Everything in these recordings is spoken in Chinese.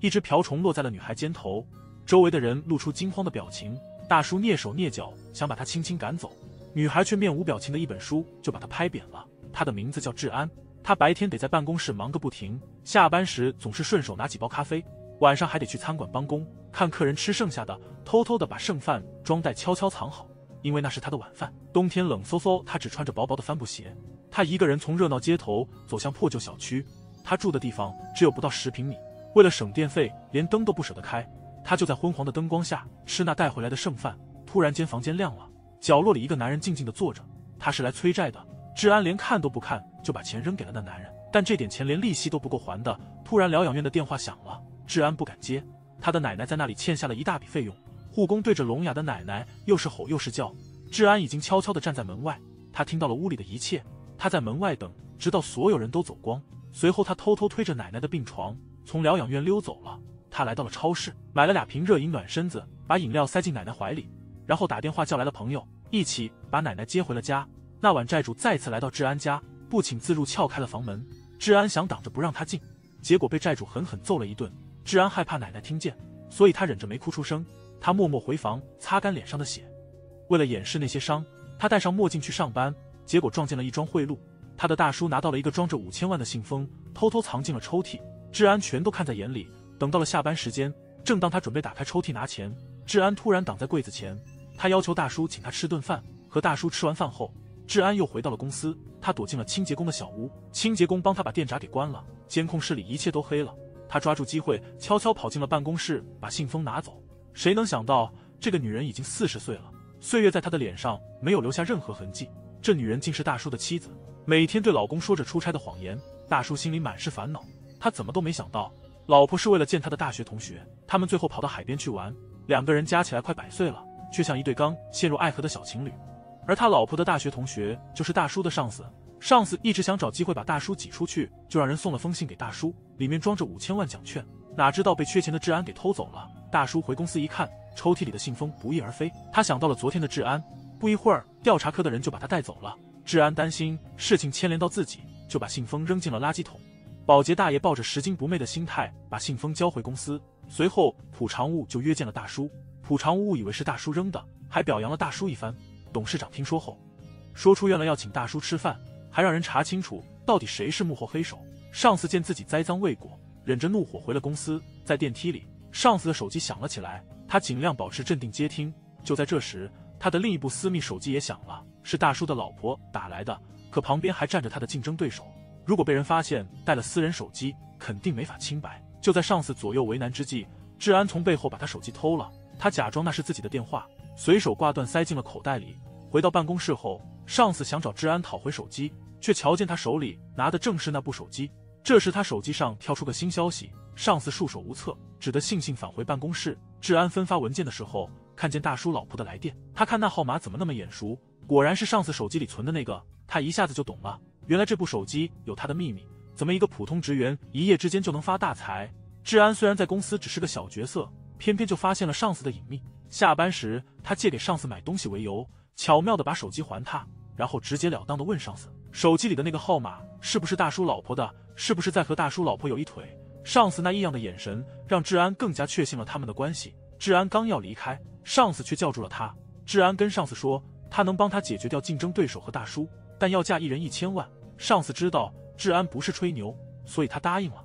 一只瓢虫落在了女孩肩头，周围的人露出惊慌的表情。大叔蹑手蹑脚想把她轻轻赶走，女孩却面无表情的一本书就把她拍扁了。她的名字叫治安，她白天得在办公室忙个不停，下班时总是顺手拿几包咖啡，晚上还得去餐馆帮工，看客人吃剩下的，偷偷的把剩饭装袋悄悄藏好，因为那是她的晚饭。冬天冷飕飕，她只穿着薄薄的帆布鞋。她一个人从热闹街头走向破旧小区，她住的地方只有不到10平米，为了省电费，连灯都不舍得开。她就在昏黄的灯光下吃那带回来的剩饭。突然间房间亮了，角落里一个男人静静地坐着，他是来催债的。治安连看都不看就把钱扔给了那男人，但这点钱连利息都不够还的。突然疗养院的电话响了，治安不敢接，他的奶奶在那里欠下了一大笔费用。护工对着聋哑的奶奶又是吼又是叫，治安已经悄悄地站在门外，他听到了屋里的一切。他在门外等，直到所有人都走光，随后他偷偷推着奶奶的病床从疗养院溜走了。他来到了超市，买了2瓶热饮暖身子，把饮料塞进奶奶怀里，然后打电话叫来了朋友，一起把奶奶接回了家。那晚债主再次来到治安家，不请自入撬开了房门。治安想挡着不让他进，结果被债主狠狠揍了一顿。治安害怕奶奶听见，所以他忍着没哭出声。他默默回房擦干脸上的血，为了掩饰那些伤，他戴上墨镜去上班，结果撞见了一桩贿赂。他的大叔拿到了一个装着5000万的信封，偷偷藏进了抽屉，治安全都看在眼里。等到了下班时间，正当他准备打开抽屉拿钱，治安突然挡在柜子前。他要求大叔请他吃顿饭，和大叔吃完饭后，治安又回到了公司。他躲进了清洁工的小屋，清洁工帮他把电闸给关了，监控室里一切都黑了。他抓住机会悄悄跑进了办公室，把信封拿走。谁能想到这个女人已经40岁了，岁月在她的脸上没有留下任何痕迹。这女人竟是大叔的妻子，每天对老公说着出差的谎言。大叔心里满是烦恼，他怎么都没想到老婆是为了见他的大学同学，他们最后跑到海边去玩，2个人加起来快100岁了，却像一对刚陷入爱河的小情侣。而他老婆的大学同学就是大叔的上司，上司一直想找机会把大叔挤出去，就让人送了封信给大叔，里面装着5000万奖券，哪知道被缺钱的治安给偷走了。大叔回公司一看，抽屉里的信封不翼而飞，他想到了昨天的治安，不一会儿调查科的人就把他带走了。治安担心事情牵连到自己，就把信封扔进了垃圾桶。保洁大爷抱着拾金不昧的心态把信封交回公司，随后朴长务就约见了大叔。朴长务误以为是大叔扔的，还表扬了大叔一番。董事长听说后说出院了，要请大叔吃饭，还让人查清楚到底谁是幕后黑手。上司见自己栽赃未果，忍着怒火回了公司。在电梯里，上司的手机响了起来，他尽量保持镇定接听。就在这时，他的另一部私密手机也响了，是大叔的老婆打来的，可旁边还站着他的竞争对手。如果被人发现带了私人手机，肯定没法清白。就在上司左右为难之际，治安从背后把他手机偷了，他假装那是自己的电话，随手挂断塞进了口袋里。回到办公室后，上司想找治安讨回手机，却瞧见他手里拿的正是那部手机。这时他手机上跳出个新消息，上司束手无策，只得悻悻返回办公室。治安分发文件的时候，看见大叔老婆的来电，他看那号码怎么那么眼熟，果然是上司手机里存的那个。他一下子就懂了，原来这部手机有他的秘密。怎么一个普通职员一夜之间就能发大财？治安虽然在公司只是个小角色，偏偏就发现了上司的隐秘。下班时，他借给上司买东西为由，巧妙地把手机还他，然后直截了当地问上司，手机里的那个号码是不是大叔老婆的，是不是在和大叔老婆有一腿？上司那异样的眼神让治安更加确信了他们的关系。治安刚要离开，上司却叫住了他。治安跟上司说，他能帮他解决掉竞争对手和大叔，但要价1人1000万。上司知道治安不是吹牛，所以他答应了。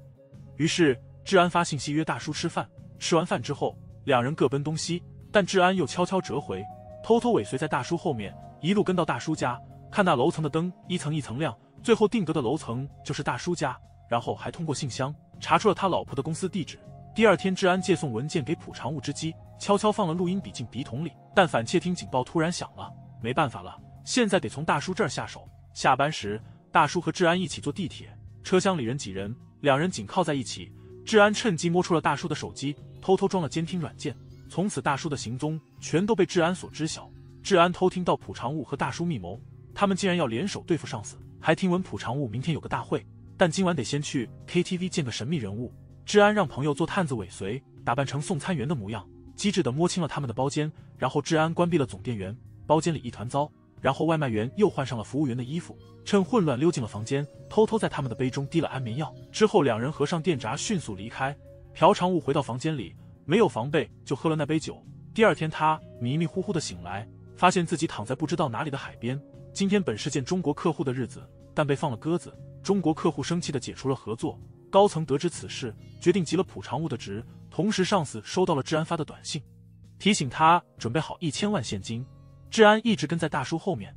于是治安发信息约大叔吃饭，吃完饭之后2人各奔东西，但治安又悄悄折回，偷偷尾随在大叔后面，一路跟到大叔家，看那楼层的灯一层一层亮，最后定格的楼层就是大叔家，然后还通过信箱查出了他老婆的公司地址。第二天治安借送文件给朴长务之机，悄悄放了录音笔进笔筒里，但反窃听警报突然响了，没办法了，现在得从大叔这儿下手。下班时，大叔和治安一起坐地铁，车厢里人挤人，2人紧靠在一起。治安趁机摸出了大叔的手机，偷偷装了监听软件，从此大叔的行踪全都被治安所知晓。治安偷听到朴长务和大叔密谋，他们竟然要联手对付上司，还听闻朴长务明天有个大会，但今晚得先去 KTV 见个神秘人物。治安让朋友做探子尾随，打扮成送餐员的模样，机智地摸清了他们的包间，然后治安关闭了总电源，包间里一团糟。然后外卖员又换上了服务员的衣服，趁混乱溜进了房间，偷偷在他们的杯中滴了安眠药。之后2人合上电闸迅速离开。朴长武回到房间里，没有防备就喝了那杯酒。第二天他迷迷糊糊的醒来，发现自己躺在不知道哪里的海边。今天本是见中国客户的日子，但被放了鸽子。中国客户生气的解除了合作，高层得知此事，决定急了朴长武的职。同时上司收到了治安发的短信，提醒他准备好1000万现金。治安一直跟在大叔后面。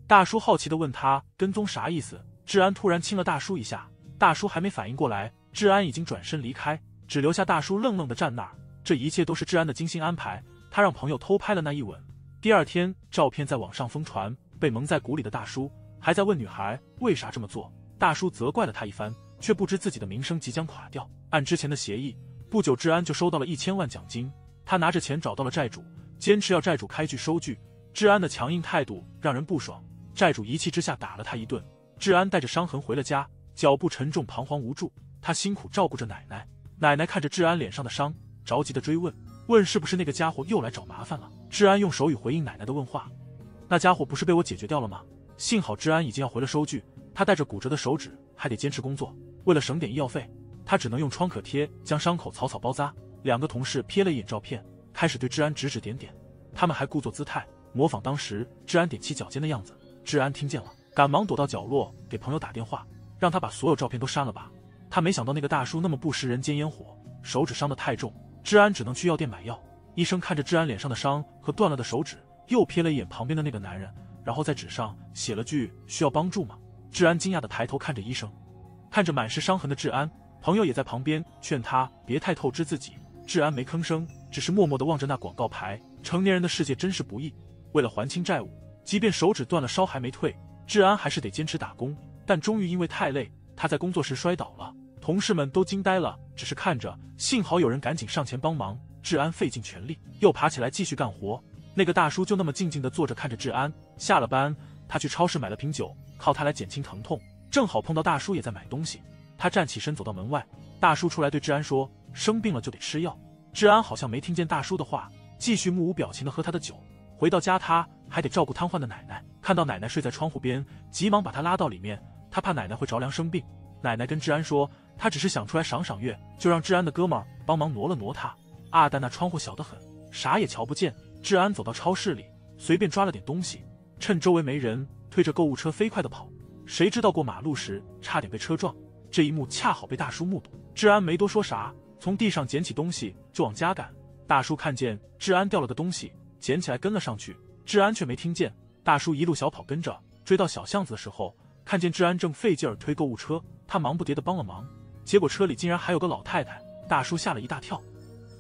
大叔好奇地问他跟踪啥意思。治安突然亲了大叔一下，大叔还没反应过来，治安已经转身离开，只留下大叔愣愣地站那儿。这一切都是治安的精心安排，他让朋友偷拍了那一吻。第二天照片在网上疯传，被蒙在鼓里的大叔还在问女孩为啥这么做。大叔责怪了他一番，却不知自己的名声即将垮掉。按之前的协议，不久治安就收到了1000万奖金。他拿着钱找到了债主，坚持要债主开具收据。治安的强硬态度让人不爽，债主一气之下打了他一顿。治安带着伤痕回了家，脚步沉重，彷徨无助。他辛苦照顾着奶奶，奶奶看着治安脸上的伤，着急的追问是不是那个家伙又来找麻烦了。治安用手语回应奶奶的问话，那家伙不是被我解决掉了吗？幸好治安已经要回了收据，他带着骨折的手指还得坚持工作，为了省点医药费，他只能用创可贴将伤口草草包扎。2个同事瞥了一眼照片，开始对治安指指点点，他们还故作姿态模仿当时治安踮起脚尖的样子。治安听见了，赶忙躲到角落给朋友打电话，让他把所有照片都删了吧。他没想到那个大叔那么不食人间烟火，手指伤得太重，治安只能去药店买药。医生看着治安脸上的伤和断了的手指，又瞥了一眼旁边的那个男人，然后在纸上写了句需要帮助吗？治安惊讶地抬头看着医生，看着满是伤痕的治安，朋友也在旁边劝他别太透支自己。治安没吭声，只是默默地望着那广告牌。成年人的世界真是不易，为了还清债务，即便手指断了烧还没退，治安还是得坚持打工。但终于因为太累，他在工作时摔倒了，同事们都惊呆了，只是看着，幸好有人赶紧上前帮忙。治安费尽全力又爬起来继续干活，那个大叔就那么静静地坐着看着治安。下了班，他去超市买了瓶酒，靠它来减轻疼痛。正好碰到大叔也在买东西，他站起身走到门外，大叔出来对治安说生病了就得吃药。治安好像没听见大叔的话，继续目无表情地喝他的酒。回到家他还得照顾瘫痪的奶奶，看到奶奶睡在窗户边，急忙把她拉到里面，他怕奶奶会着凉生病。奶奶跟治安说他只是想出来赏赏月，就让治安的哥们儿帮忙挪了挪他。但那窗户小得很，啥也瞧不见。治安走到超市里，随便抓了点东西，趁周围没人，推着购物车飞快地跑。谁知道过马路时差点被车撞，这一幕恰好被大叔目睹。治安没多说啥，从地上捡起东西就往家赶。大叔看见治安掉了个东西，捡起来跟了上去，治安却没听见。大叔一路小跑跟着，追到小巷子的时候，看见治安正费劲儿推购物车，他忙不迭地帮了忙，结果车里竟然还有个老太太，大叔吓了一大跳。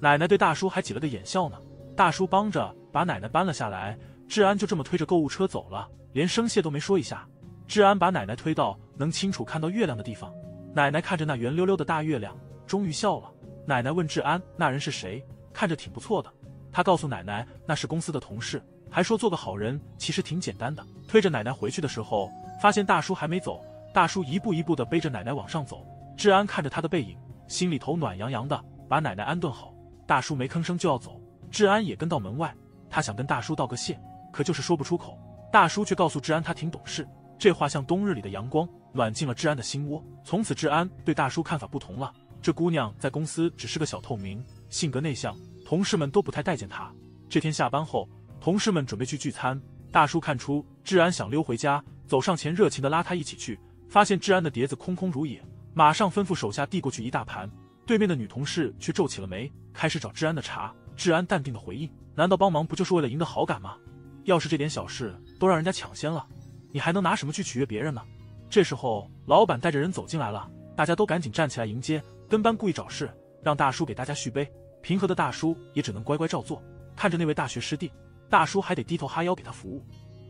奶奶对大叔还挤了个眼笑呢，大叔帮着把奶奶搬了下来，治安就这么推着购物车走了，连声谢都没说一下。治安把奶奶推到能清楚看到月亮的地方，奶奶看着那圆溜溜的大月亮，终于笑了。奶奶问治安那人是谁，看着挺不错的。他告诉奶奶那是公司的同事，还说做个好人其实挺简单的。推着奶奶回去的时候，发现大叔还没走，大叔一步一步地背着奶奶往上走。治安看着他的背影，心里头暖洋洋的，把奶奶安顿好。大叔没吭声就要走，治安也跟到门外，他想跟大叔道个谢，可就是说不出口。大叔却告诉治安他挺懂事，这话像冬日里的阳光，暖进了治安的心窝。从此治安对大叔看法不同了，这姑娘在公司只是个小透明，性格内向，同事们都不太待见她。这天下班后，同事们准备去聚餐，大叔看出治安想溜回家，走上前热情地拉他一起去，发现治安的碟子空空如也，马上吩咐手下递过去一大盘。对面的女同事却皱起了眉，开始找治安的茬。治安淡定的回应，难道帮忙不就是为了赢得好感吗？要是这点小事都让人家抢先了，你还能拿什么去取悦别人呢？这时候老板带着人走进来了，大家都赶紧站起来迎接。跟班故意找事，让大叔给大家续杯。平和的大叔也只能乖乖照做，看着那位大学师弟，大叔还得低头哈腰给他服务。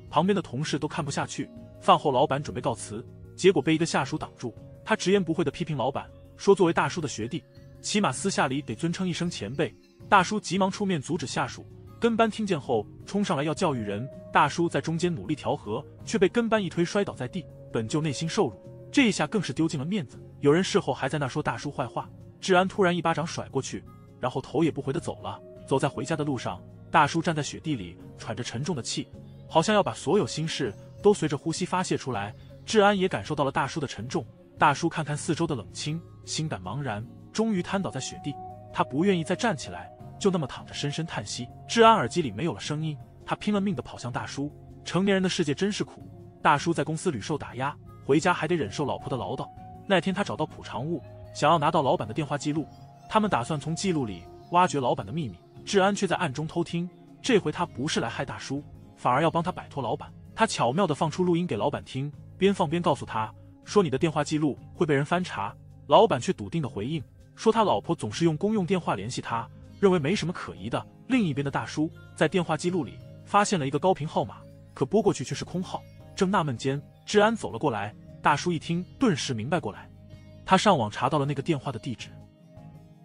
旁边的同事都看不下去，饭后老板准备告辞，结果被一个下属挡住。他直言不讳地批评老板，说作为大叔的学弟，起码私下里得尊称一声前辈。大叔急忙出面阻止下属，跟班听见后冲上来要教育人，大叔在中间努力调和，却被跟班一推摔倒在地，本就内心受辱，这一下更是丢尽了面子。有人事后还在那说大叔坏话，治安突然一巴掌甩过去，然后头也不回地走了。走在回家的路上，大叔站在雪地里，喘着沉重的气，好像要把所有心事都随着呼吸发泄出来。治安也感受到了大叔的沉重，大叔看看四周的冷清，心感茫然，终于瘫倒在雪地。他不愿意再站起来，就那么躺着深深叹息。治安耳机里没有了声音，他拼了命地跑向大叔。成年人的世界真是苦。大叔在公司屡受打压，回家还得忍受老婆的唠叨。那天他找到朴长务，想要拿到老板的电话记录，他们打算从记录里挖掘老板的秘密。治安却在暗中偷听，这回他不是来害大叔，反而要帮他摆脱老板。他巧妙地放出录音给老板听，边放边告诉他说，你的电话记录会被人翻查。老板却笃定地回应说，他老婆总是用公用电话联系他，认为没什么可疑的。另一边的大叔在电话记录里发现了一个高频号码，可拨过去却是空号。正纳闷间，治安走了过来，大叔一听顿时明白过来，他上网查到了那个电话的地址，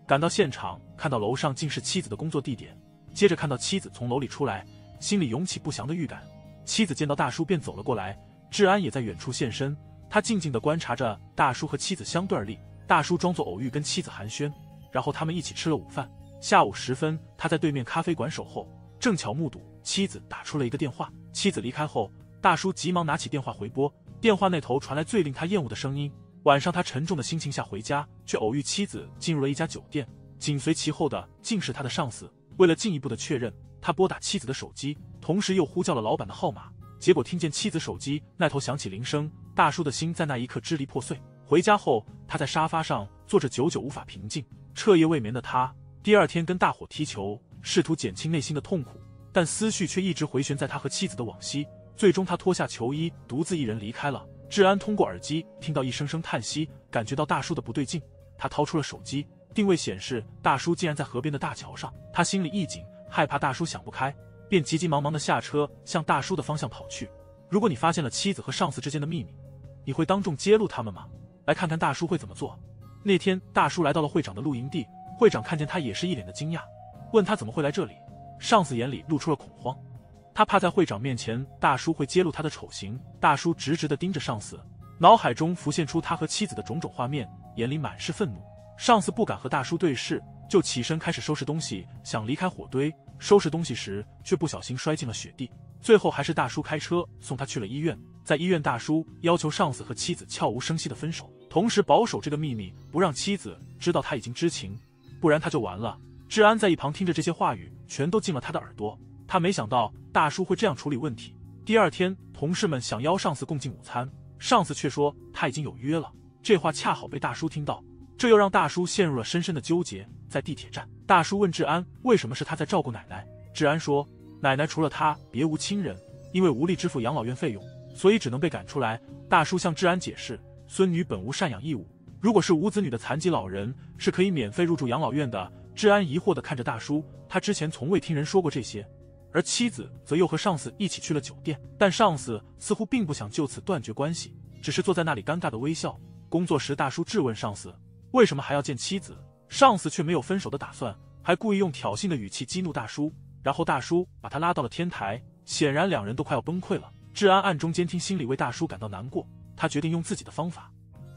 赶到现场，看到楼上竟是妻子的工作地点，接着看到妻子从楼里出来，心里涌起不祥的预感。妻子见到大叔便走了过来，治安也在远处现身，他静静地观察着大叔和妻子相对而立。大叔装作偶遇跟妻子寒暄，然后他们一起吃了午饭。下午时分，他在对面咖啡馆守候，正巧目睹妻子打出了一个电话。妻子离开后，大叔急忙拿起电话回拨，电话那头传来最令他厌恶的声音。晚上他沉重的心情下回家，却偶遇妻子进入了一家酒店，紧随其后的竟是他的上司。为了进一步的确认，他拨打妻子的手机，同时又呼叫了老板的号码。结果听见妻子手机那头响起铃声，大叔的心在那一刻支离破碎。回家后，他在沙发上坐着，久久无法平静。彻夜未眠的他，第二天跟大伙踢球，试图减轻内心的痛苦，但思绪却一直回旋在他和妻子的往昔。最终他脱下球衣，独自一人离开了。治安通过耳机听到一声声叹息，感觉到大叔的不对劲。他掏出了手机，定位显示大叔竟然在河边的大桥上。他心里一紧，害怕大叔想不开，便急急忙忙地下车向大叔的方向跑去。如果你发现了妻子和上司之间的秘密，你会当众揭露他们吗？来看看大叔会怎么做。那天大叔来到了会长的露营地，会长看见他也是一脸的惊讶，问他怎么会来这里。上司眼里露出了恐慌，他怕在会长面前大叔会揭露他的丑行。大叔直直地盯着上司，脑海中浮现出他和妻子的种种画面，眼里满是愤怒。上司不敢和大叔对视，就起身开始收拾东西，想离开火堆。收拾东西时却不小心摔进了雪地，最后还是大叔开车送他去了医院。在医院，大叔要求上司和妻子悄无声息的分手，同时保守这个秘密，不让妻子知道他已经知情，不然他就完了。治安在一旁听着这些话语，全都进了他的耳朵。他没想到大叔会这样处理问题。第二天，同事们想邀上司共进午餐，上司却说他已经有约了。这话恰好被大叔听到，这又让大叔陷入了深深的纠结。在地铁站，大叔问治安为什么是他在照顾奶奶。治安说，奶奶除了他别无亲人，因为无力支付养老院费用，所以只能被赶出来。大叔向治安解释，孙女本无赡养义务，如果是无子女的残疾老人，是可以免费入住养老院的。治安疑惑地看着大叔，他之前从未听人说过这些。而妻子则又和上司一起去了酒店，但上司似乎并不想就此断绝关系，只是坐在那里尴尬的微笑。工作时，大叔质问上司为什么还要见妻子，上司却没有分手的打算，还故意用挑衅的语气激怒大叔，然后大叔把他拉到了天台，显然两人都快要崩溃了。治安暗中监听，心里为大叔感到难过，他决定用自己的方法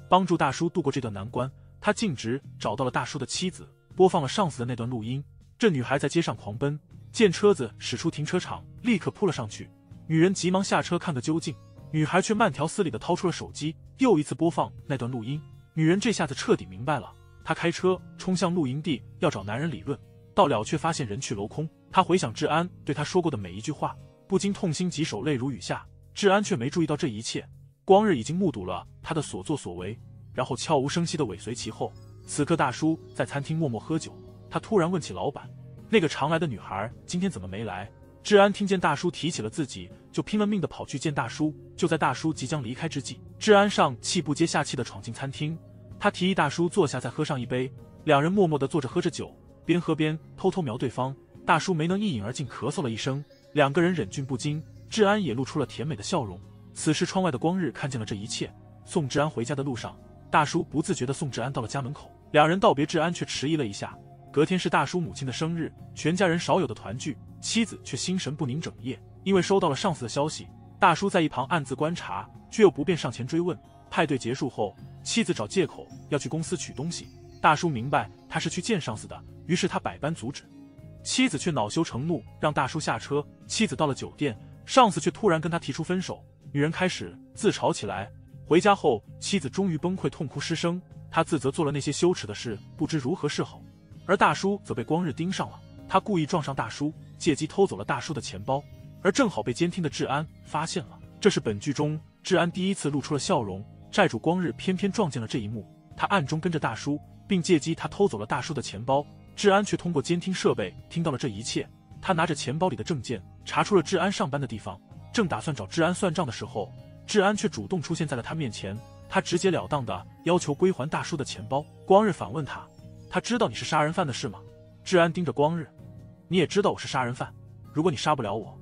帮助大叔度过这段难关。他径直找到了大叔的妻子，播放了上司的那段录音。这女孩在街上狂奔，见车子驶出停车场，立刻扑了上去。女人急忙下车看个究竟，女孩却慢条斯理地掏出了手机，又一次播放那段录音。女人这下子彻底明白了，她开车冲向露营地，要找男人理论，到了却发现人去楼空。她回想治安对她说过的每一句话，不禁痛心疾首，泪如雨下。治安却没注意到这一切，光日已经目睹了他的所作所为，然后悄无声息地尾随其后。此刻大叔在餐厅默默喝酒，他突然问起老板，那个常来的女孩今天怎么没来？治安听见大叔提起了自己，就拼了命地跑去见大叔。就在大叔即将离开之际，治安上气不接下气地闯进餐厅，他提议大叔坐下再喝上一杯。两人默默地坐着喝着酒，边喝边偷偷瞄对方。大叔没能一饮而尽，咳嗽了一声，两个人忍俊不禁，治安也露出了甜美的笑容。此时窗外的光日看见了这一切。送治安回家的路上，大叔不自觉地送治安到了家门口，两人道别，治安却迟疑了一下。隔天是大叔母亲的生日，全家人少有的团聚，妻子却心神不宁整夜，因为收到了上司的消息。大叔在一旁暗自观察，却又不便上前追问。派对结束后，妻子找借口要去公司取东西，大叔明白他是去见上司的，于是他百般阻止，妻子却恼羞成怒，让大叔下车。妻子到了酒店，上司却突然跟他提出分手，女人开始自嘲起来。回家后，妻子终于崩溃痛哭失声，他自责做了那些羞耻的事，不知如何是好。而大叔则被光日盯上了，他故意撞上大叔，借机偷走了大叔的钱包，而正好被监听的治安发现了。这是本剧中治安第一次露出了笑容，债主光日偏偏撞见了这一幕，他暗中跟着大叔，并借机他偷走了大叔的钱包，治安却通过监听设备听到了这一切。他拿着钱包里的证件，查出了治安上班的地方，正打算找治安算账的时候，治安却主动出现在了他面前，他直截了当的要求归还大叔的钱包。光日反问他，他知道你是杀人犯的事吗？治安盯着光日，你也知道我是杀人犯，如果你杀不了我，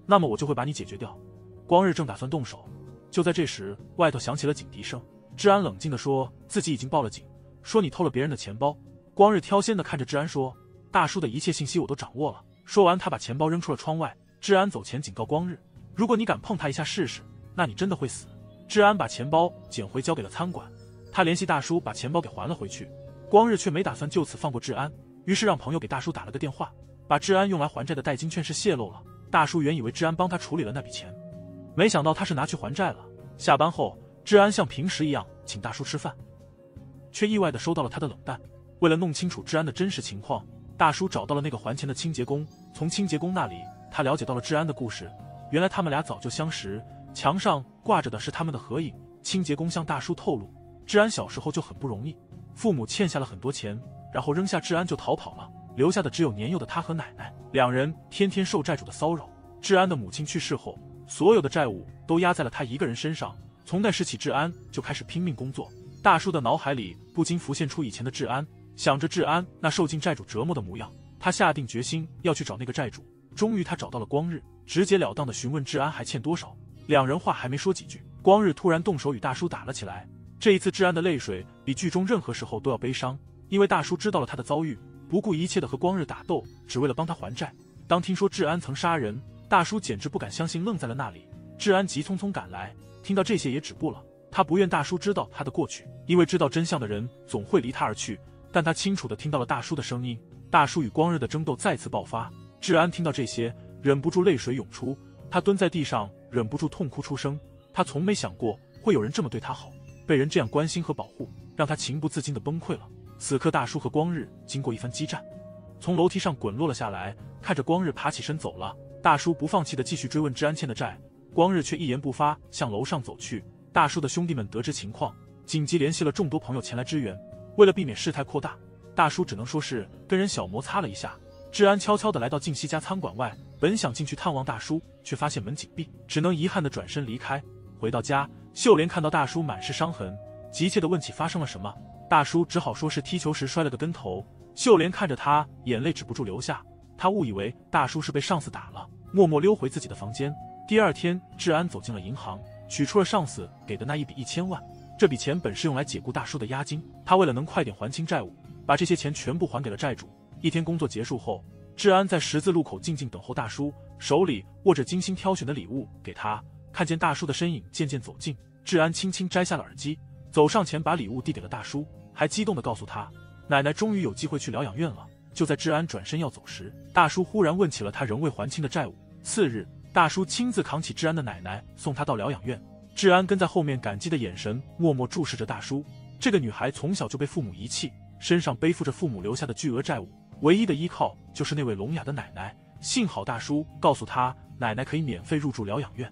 那么我就会把你解决掉。光日正打算动手，就在这时，外头响起了警笛声。治安冷静地说自己已经报了警，说你偷了别人的钱包。光日挑衅地看着治安说，大叔的一切信息我都掌握了。说完他把钱包扔出了窗外。治安走前警告光日，如果你敢碰他一下试试，那你真的会死。治安把钱包捡回交给了餐馆，他联系大叔把钱包给还了回去。光日却没打算就此放过治安，于是让朋友给大叔打了个电话，把治安用来还债的代金券是泄露了。大叔原以为治安帮他处理了那笔钱，没想到他是拿去还债了。下班后，治安像平时一样请大叔吃饭，却意外地收到了他的冷淡。为了弄清楚治安的真实情况，大叔找到了那个还钱的清洁工，从清洁工那里他了解到了治安的故事。原来他们俩早就相识，墙上挂着的是他们的合影。清洁工向大叔透露，治安小时候就很不容易，父母欠下了很多钱，然后扔下治安就逃跑了，留下的只有年幼的他和奶奶，两人天天受债主的骚扰。治安的母亲去世后，所有的债务都压在了他一个人身上。从那时起，治安就开始拼命工作。大叔的脑海里不禁浮现出以前的治安，想着治安那受尽债主折磨的模样，他下定决心要去找那个债主。终于他找到了光日，直截了当的询问治安还欠多少。两人话还没说几句，光日突然动手与大叔打了起来。这一次治安的泪水比剧中任何时候都要悲伤，因为大叔知道了他的遭遇，不顾一切的和光日打斗，只为了帮他还债。当听说治安曾杀人，大叔简直不敢相信，愣在了那里。治安急匆匆赶来，听到这些也止步了。他不愿大叔知道他的过去，因为知道真相的人总会离他而去，但他清楚地听到了大叔的声音。大叔与光日的争斗再次爆发，治安听到这些，忍不住泪水涌出，他蹲在地上，忍不住痛哭出声。他从没想过会有人这么对他好，被人这样关心和保护，让他情不自禁地崩溃了。此刻大叔和光日经过一番激战，从楼梯上滚落了下来，看着光日爬起身走了，大叔不放弃地继续追问治安欠的债，光日却一言不发向楼上走去。大叔的兄弟们得知情况，紧急联系了众多朋友前来支援。为了避免事态扩大，大叔只能说是跟人小摩擦了一下。治安悄悄地来到静熙家餐馆外，本想进去探望大叔，却发现门紧闭，只能遗憾地转身离开。回到家，秀莲看到大叔满是伤痕，急切地问起发生了什么。大叔只好说是踢球时摔了个跟头。秀莲看着他，眼泪止不住流下。他误以为大叔是被上司打了，默默溜回自己的房间。第二天，治安走进了银行，取出了上司给的那一笔1000万。这笔钱本是用来解雇大叔的押金，他为了能快点还清债务，把这些钱全部还给了债主。一天工作结束后，治安在十字路口静静等候大叔，手里握着精心挑选的礼物给他。看见大叔的身影渐渐走近，治安轻轻摘下了耳机，走上前把礼物递给了大叔，还激动地告诉他，奶奶终于有机会去疗养院了。就在治安转身要走时，大叔忽然问起了他仍未还清的债务。次日，大叔亲自扛起治安的奶奶，送他到疗养院。治安跟在后面，感激的眼神默默注视着大叔。这个女孩从小就被父母遗弃，身上背负着父母留下的巨额债务，唯一的依靠就是那位聋哑的奶奶。幸好大叔告诉她，奶奶可以免费入住疗养院。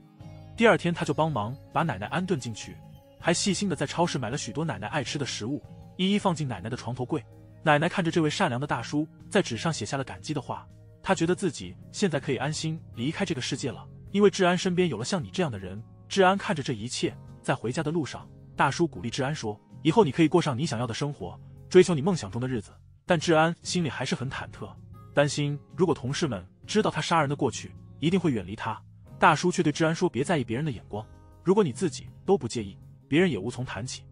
第二天，他就帮忙把奶奶安顿进去，还细心的在超市买了许多奶奶爱吃的食物，一一放进奶奶的床头柜。奶奶看着这位善良的大叔，在纸上写下了感激的话。她觉得自己现在可以安心离开这个世界了，因为治安身边有了像你这样的人。治安看着这一切，在回家的路上，大叔鼓励治安说，以后你可以过上你想要的生活，追求你梦想中的日子。但治安心里还是很忐忑，担心如果同事们知道他杀人的过去，一定会远离他。大叔却对治安说，别在意别人的眼光，如果你自己都不介意，别人也无从谈起。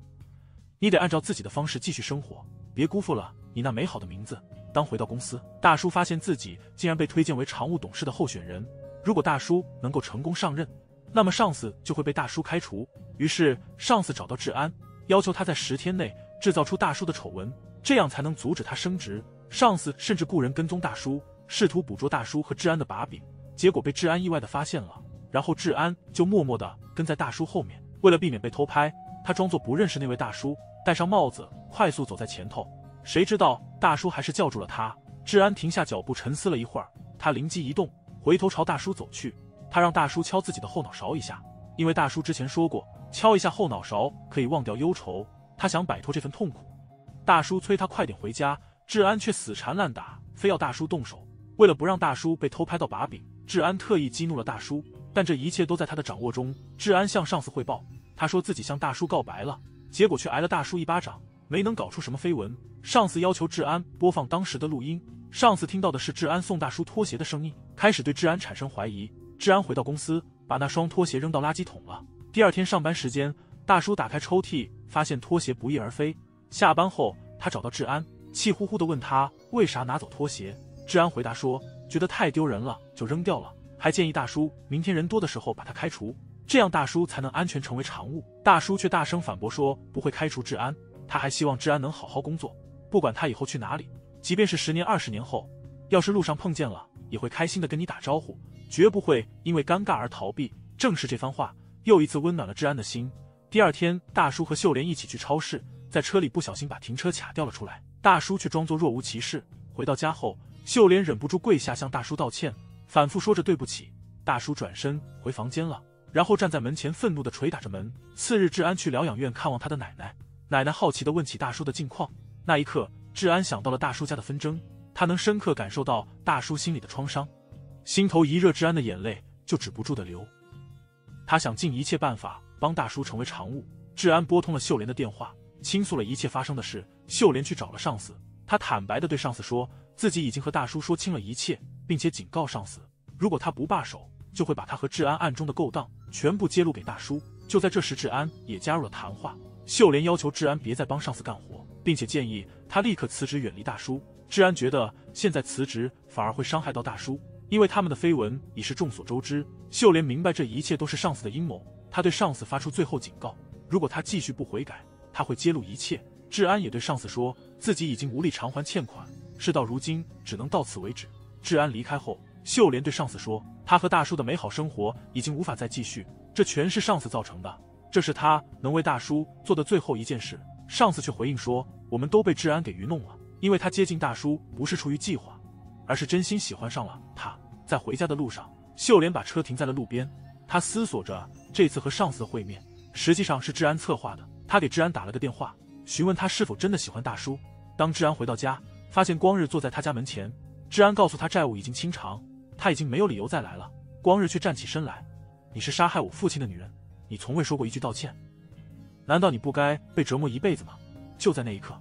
你得按照自己的方式继续生活，别辜负了你那美好的名字。当回到公司，大叔发现自己竟然被推荐为常务董事的候选人。如果大叔能够成功上任，那么上司就会被大叔开除。于是上司找到治安，要求他在10天内制造出大叔的丑闻，这样才能阻止他升职。上司甚至雇人跟踪大叔，试图捕捉大叔和治安的把柄，结果被治安意外的发现了。然后治安就默默地跟在大叔后面，为了避免被偷拍，他装作不认识那位大叔，戴上帽子，快速走在前头。谁知道大叔还是叫住了他。治安停下脚步，沉思了一会儿，他灵机一动，回头朝大叔走去。他让大叔敲自己的后脑勺一下，因为大叔之前说过，敲一下后脑勺可以忘掉忧愁。他想摆脱这份痛苦。大叔催他快点回家，治安却死缠烂打，非要大叔动手。为了不让大叔被偷拍到把柄，治安特意激怒了大叔，但这一切都在他的掌握中。治安向上司汇报，他说自己向大叔告白了，结果却挨了大叔一巴掌，没能搞出什么绯闻。上司要求治安播放当时的录音，上司听到的是治安送大叔拖鞋的声音，开始对治安产生怀疑。治安回到公司，把那双拖鞋扔到垃圾桶了。第二天上班时间，大叔打开抽屉，发现拖鞋不翼而飞。下班后，他找到治安，气呼呼地问他为啥拿走拖鞋。治安回答说，觉得太丢人了，就扔掉了，还建议大叔明天人多的时候把他开除，这样大叔才能安全成为常务。大叔却大声反驳说不会开除治安，他还希望治安能好好工作，不管他以后去哪里，即便是10年20年后，要是路上碰见了，也会开心地跟你打招呼，绝不会因为尴尬而逃避。正是这番话又一次温暖了治安的心。第二天，大叔和秀莲一起去超市，在车里不小心把停车卡掉了出来，大叔却装作若无其事。回到家后，秀莲忍不住跪下向大叔道歉，反复说着对不起。大叔转身回房间了，然后站在门前愤怒地捶打着门。次日，治安去疗养院看望他的奶奶，奶奶好奇地问起大叔的近况。那一刻，治安想到了大叔家的纷争，他能深刻感受到大叔心里的创伤，心头一热，治安的眼泪就止不住地流。他想尽一切办法帮大叔成为常务。治安拨通了秀莲的电话，倾诉了一切发生的事。秀莲去找了上司，他坦白地对上司说，自己已经和大叔说清了一切，并且警告上司，如果他不罢手，就会把他和治安暗中的勾当全部揭露给大叔。就在这时，治安也加入了谈话。秀莲要求治安别再帮上司干活，并且建议他立刻辞职远离大叔。治安觉得现在辞职反而会伤害到大叔，因为他们的绯闻已是众所周知。秀莲明白这一切都是上司的阴谋，他对上司发出最后警告，如果他继续不悔改，他会揭露一切。治安也对上司说，自己已经无力偿还欠款，事到如今只能到此为止。治安离开后，秀莲对上司说，他和大叔的美好生活已经无法再继续，这全是上司造成的，这是他能为大叔做的最后一件事。上司却回应说，我们都被治安给愚弄了，因为他接近大叔不是出于计划，而是真心喜欢上了他。在回家的路上，秀莲把车停在了路边，她思索着这次和上司的会面实际上是治安策划的。她给治安打了个电话，询问他是否真的喜欢大叔。当治安回到家，发现光日坐在他家门前，治安告诉他债务已经清偿，他已经没有理由再来了。光日却站起身来，你是杀害我父亲的女人，你从未说过一句道歉，难道你不该被折磨一辈子吗？就在那一刻，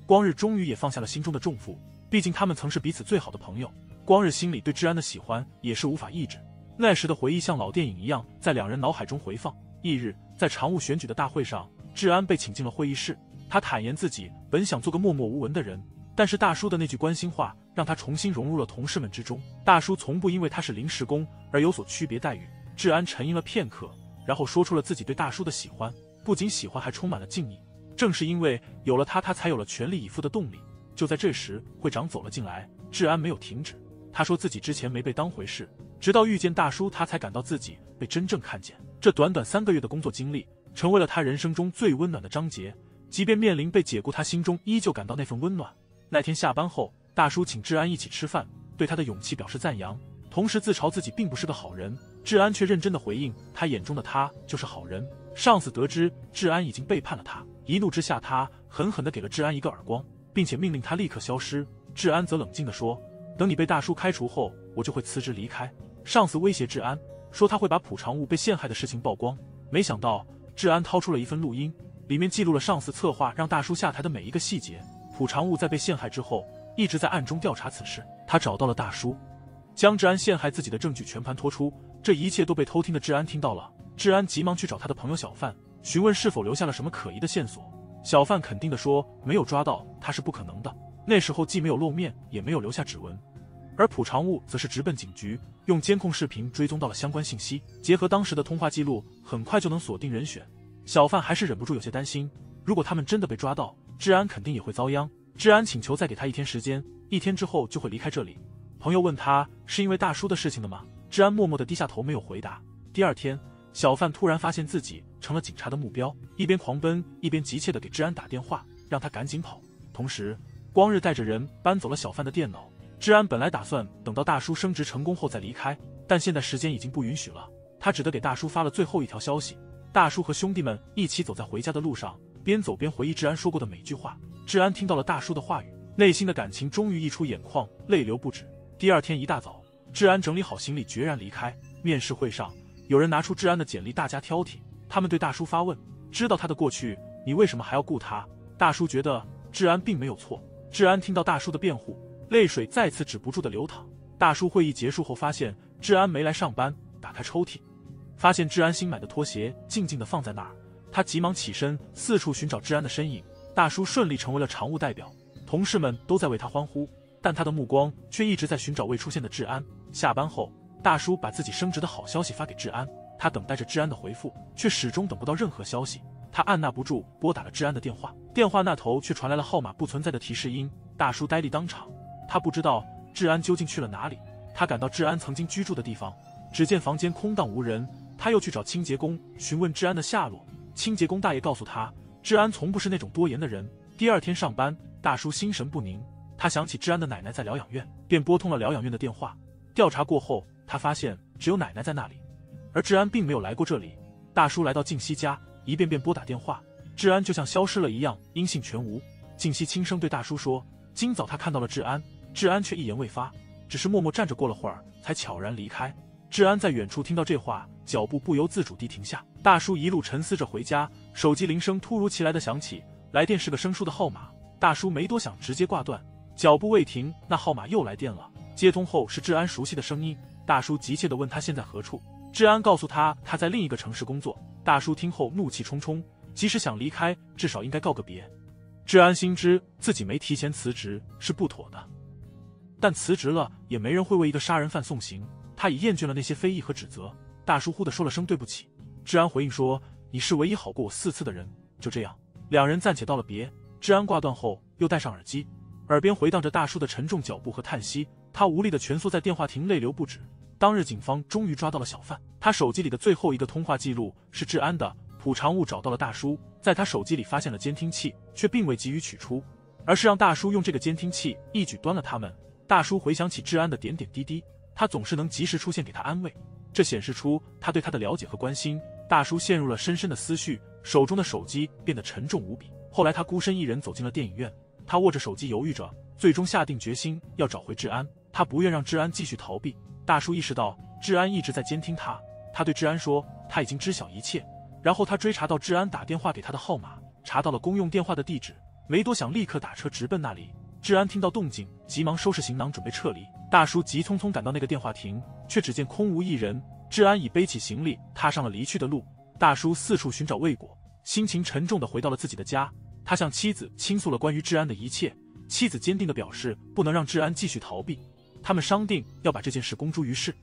光日终于也放下了心中的重负，毕竟他们曾是彼此最好的朋友。光日心里对治安的喜欢也是无法抑制，那时的回忆像老电影一样在两人脑海中回放。翌日，在常务选举的大会上，治安被请进了会议室。他坦言自己本想做个默默无闻的人，但是大叔的那句关心话让他重新融入了同事们之中。大叔从不因为他是临时工而有所区别待遇。治安沉吟了片刻，然后说出了自己对大叔的喜欢，不仅喜欢还充满了敬意。正是因为有了他，他才有了全力以赴的动力。就在这时，会长走了进来，治安没有停止。他说自己之前没被当回事，直到遇见大叔，他才感到自己被真正看见。这短短3个月的工作经历，成为了他人生中最温暖的章节。即便面临被解雇，他心中依旧感到那份温暖。那天下班后，大叔请治安一起吃饭，对他的勇气表示赞扬，同时自嘲自己并不是个好人。治安却认真的回应，他眼中的他就是好人。上司得知治安已经背叛了他，一怒之下，他狠狠地给了治安一个耳光，并且命令他立刻消失。治安则冷静地说，等你被大叔开除后，我就会辞职离开。上司威胁治安说他会把朴常务被陷害的事情曝光。没想到治安掏出了一份录音，里面记录了上司策划让大叔下台的每一个细节。朴常务在被陷害之后一直在暗中调查此事，他找到了大叔，将治安陷害自己的证据全盘托出。这一切都被偷听的治安听到了。治安急忙去找他的朋友小范，询问是否留下了什么可疑的线索。小范肯定地说没有抓到他是不可能的，那时候既没有露面，也没有留下指纹。而朴常务则是直奔警局，用监控视频追踪到了相关信息，结合当时的通话记录，很快就能锁定人选。小范还是忍不住有些担心，如果他们真的被抓到，治安肯定也会遭殃。治安请求再给他1天时间，1天之后就会离开这里。朋友问他是因为大叔的事情的吗？治安默默地低下头没有回答。第二天，小贩突然发现自己成了警察的目标，一边狂奔一边急切地给治安打电话，让他赶紧跑。同时，光日带着人搬走了小贩的电脑。治安本来打算等到大叔升职成功后再离开，但现在时间已经不允许了，他只得给大叔发了最后一条消息。大叔和兄弟们一起走在回家的路上，边走边回忆治安说过的每句话。治安听到了大叔的话语，内心的感情终于溢出眼眶，泪流不止。第二天一大早，治安整理好行李，决然离开。面试会上，有人拿出治安的简历，大家挑剔。他们对大叔发问：知道他的过去，你为什么还要雇他？大叔觉得治安并没有错。治安听到大叔的辩护，泪水再次止不住的流淌。大叔会议结束后发现治安没来上班，打开抽屉，发现治安新买的拖鞋静静地放在那儿。他急忙起身，四处寻找治安的身影。大叔顺利成为了常务代表，同事们都在为他欢呼，但他的目光却一直在寻找未出现的治安。下班后，大叔把自己升职的好消息发给治安，他等待着治安的回复，却始终等不到任何消息。他按捺不住拨打了治安的电话，电话那头却传来了号码不存在的提示音。大叔呆立当场，他不知道治安究竟去了哪里。他赶到治安曾经居住的地方，只见房间空荡无人。他又去找清洁工询问治安的下落，清洁工大爷告诉他，治安从不是那种多言的人。第二天上班，大叔心神不宁，他想起治安的奶奶在疗养院，便拨通了疗养院的电话。调查过后，他发现只有奶奶在那里，而治安并没有来过这里。大叔来到静熙家，一遍遍拨打电话，治安就像消失了一样，音信全无。静熙轻声对大叔说，今早他看到了治安，治安却一言未发，只是默默站着，过了会儿才悄然离开。治安在远处听到这话，脚步不由自主地停下。大叔一路沉思着回家，手机铃声突如其来的响起，来电是个生疏的号码。大叔没多想，直接挂断。脚步未停，那号码又来电了，接通后是治安熟悉的声音。大叔急切地问他现在何处，治安告诉他他在另一个城市工作。大叔听后怒气冲冲，即使想离开，至少应该告个别。治安心知自己没提前辞职是不妥的，但辞职了也没人会为一个杀人犯送行，他已厌倦了那些非议和指责。大叔忽地说了声对不起。治安回应说，你是唯一好过我4次的人。就这样，两人暂且道了别。治安挂断后又戴上耳机，耳边回荡着大叔的沉重脚步和叹息，他无力地蜷缩在电话亭，泪流不止。当日警方终于抓到了小贩，他手机里的最后一个通话记录是治安的。普常务找到了大叔，在他手机里发现了监听器，却并未急于取出，而是让大叔用这个监听器一举端了他们。大叔回想起治安的点点滴滴，他总是能及时出现给他安慰，这显示出他对他的了解和关心。大叔陷入了深深的思绪，手中的手机变得沉重无比。后来他孤身一人走进了电影院，他握着手机犹豫着，最终下定决心要找回治安。他不愿让治安继续逃避。大叔意识到治安一直在监听他，他对治安说他已经知晓一切。然后他追查到治安打电话给他的号码，查到了公用电话的地址，没多想立刻打车直奔那里。治安听到动静，急忙收拾行囊准备撤离。大叔急匆匆赶到那个电话亭，却只见空无一人。治安已背起行李踏上了离去的路。大叔四处寻找未果，心情沉重地回到了自己的家。他向妻子倾诉了关于治安的一切，妻子坚定地表示不能让治安继续逃避，他们商定要把这件事公诸于世。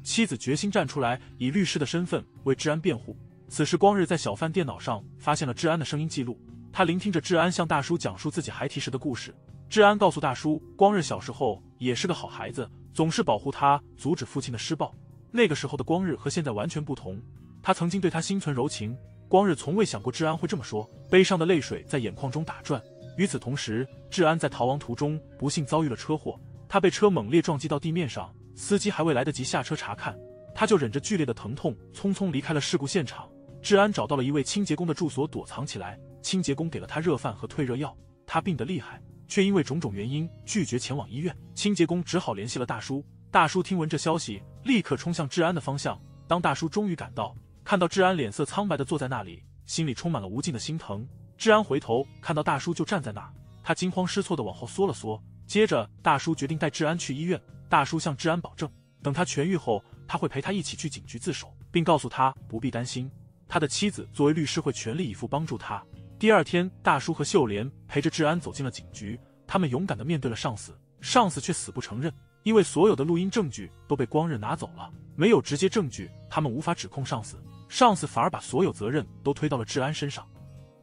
妻子决心站出来，以律师的身份为治安辩护。此时光日在小贩电脑上发现了治安的声音记录，他聆听着治安向大叔讲述自己孩提时的故事。治安告诉大叔，光日小时候也是个好孩子，总是保护他，阻止父亲的施暴。那个时候的光日和现在完全不同，他曾经对他心存柔情。光日从未想过治安会这么说，悲伤的泪水在眼眶中打转。与此同时，治安在逃亡途中不幸遭遇了车祸，他被车猛烈撞击到地面上，司机还未来得及下车查看，他就忍着剧烈的疼痛匆匆离开了事故现场。治安找到了一位清洁工的住所躲藏起来，清洁工给了他热饭和退热药。他病得厉害，却因为种种原因拒绝前往医院，清洁工只好联系了大叔。大叔听闻这消息，立刻冲向治安的方向。当大叔终于赶到，看到治安脸色苍白地坐在那里，心里充满了无尽的心疼。治安回头看到大叔就站在那儿，他惊慌失措地往后缩了缩。接着大叔决定带治安去医院。大叔向治安保证，等他痊愈后，他会陪他一起去警局自首，并告诉他不必担心，他的妻子作为律师会全力以赴帮助他。第二天，大叔和秀莲陪着治安走进了警局，他们勇敢地面对了上司，上司却死不承认，因为所有的录音证据都被光日拿走了，没有直接证据，他们无法指控上司，上司反而把所有责任都推到了治安身上，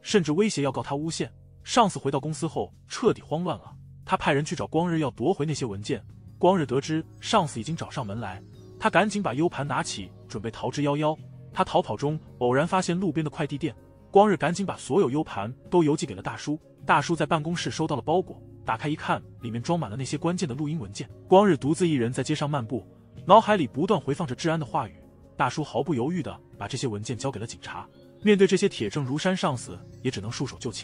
甚至威胁要告他诬陷。上司回到公司后彻底慌乱了，他派人去找光日要夺回那些文件。光日得知上司已经找上门来，他赶紧把 U 盘拿起准备逃之夭夭。他逃跑中偶然发现路边的快递店，光日赶紧把所有 U 盘都邮寄给了大叔。大叔在办公室收到了包裹，打开一看，里面装满了那些关键的录音文件。光日独自一人在街上漫步，脑海里不断回放着治安的话语。大叔毫不犹豫地把这些文件交给了警察。面对这些铁证如山上司，也只能束手就擒。